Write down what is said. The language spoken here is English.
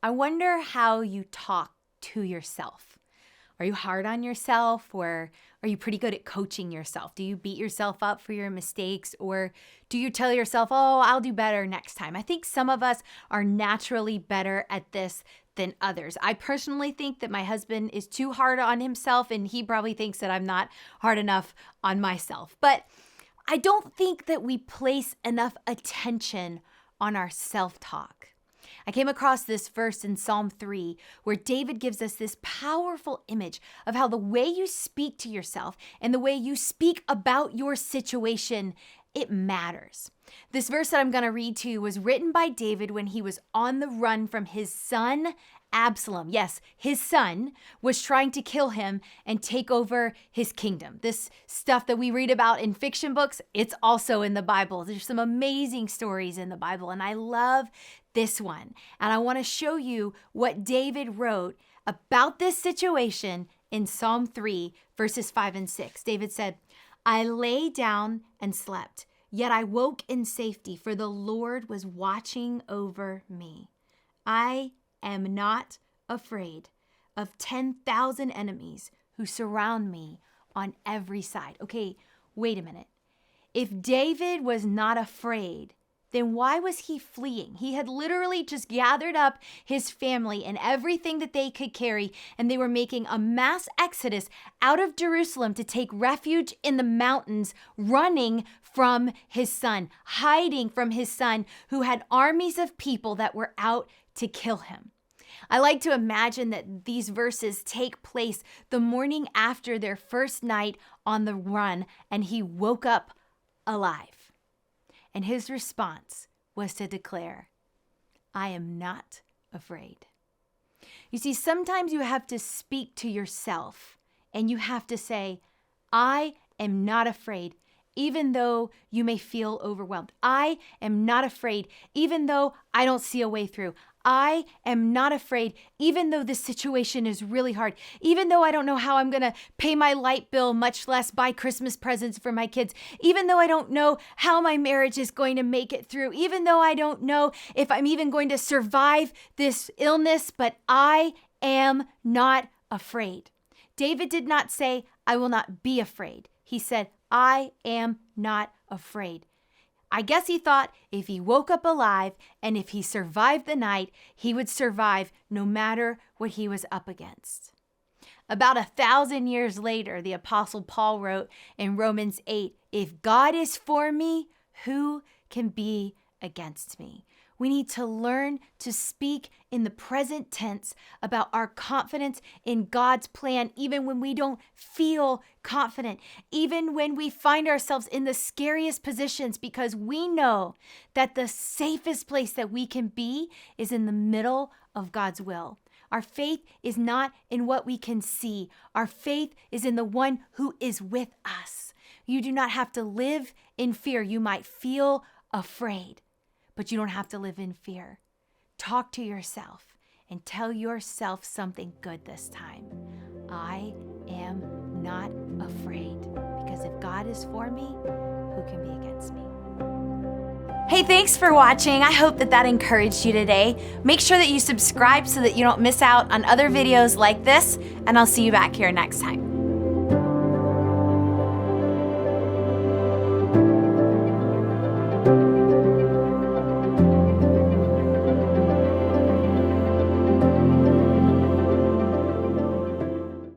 I wonder how you talk to yourself. Are you hard on yourself, or are you pretty good at coaching yourself? Do you beat yourself up for your mistakes, or do you tell yourself, oh, I'll do better next time? I think some of us are naturally better at this than others. I personally think that my husband is too hard on himself, and he probably thinks that I'm not hard enough on myself. But I don't think that we place enough attention on our self-talk. I came across this verse in Psalm 3 where David gives us this powerful image of how the way you speak to yourself and the way you speak about your situation, it matters. This verse that I'm going to read to you was written by David when he was on the run from his son Absalom. Yes, his son was trying to kill him and take over his kingdom. This stuff that we read about in fiction books, it's also in the Bible. There's some amazing stories in the Bible, and I love this one. And I want to show you what David wrote about this situation in Psalm 3, verses 5 and 6. David said, I lay down and slept, yet I woke in safety, for the Lord was watching over me. I am not afraid of 10,000 enemies who surround me on every side. Okay, wait a minute. If David was not afraid, then why was he fleeing? He had literally just gathered up his family and everything that they could carry, and they were making a mass exodus out of Jerusalem to take refuge in the mountains, running from his son, hiding from his son, who had armies of people that were out to kill him. I like to imagine that these verses take place the morning after their first night on the run, and he woke up alive. And his response was to declare, I am not afraid. You see, sometimes you have to speak to yourself and you have to say, I am not afraid, even though you may feel overwhelmed. I am not afraid, even though I don't see a way through. I am not afraid, even though this situation is really hard, even though I don't know how I'm going to pay my light bill, much less buy Christmas presents for my kids, even though I don't know how my marriage is going to make it through, even though I don't know if I'm even going to survive this illness, but I am not afraid. David did not say, I will not be afraid. He said, I am not afraid. I guess he thought if he woke up alive and if he survived the night, he would survive no matter what he was up against. About 1,000 years later, the Apostle Paul wrote in Romans 8, if God is for me, who can be against me? We need to learn to speak in the present tense about our confidence in God's plan, even when we don't feel confident, even when we find ourselves in the scariest positions, because we know that the safest place that we can be is in the middle of God's will. Our faith is not in what we can see. Our faith is in the one who is with us. You do not have to live in fear. You might feel afraid, but you don't have to live in fear. Talk to yourself and tell yourself something good this time. I am not afraid, because if God is for me, who can be against me? Hey, thanks for watching. I hope that encouraged you today. Make sure that you subscribe so that you don't miss out on other videos like this, and I'll see you back here next time.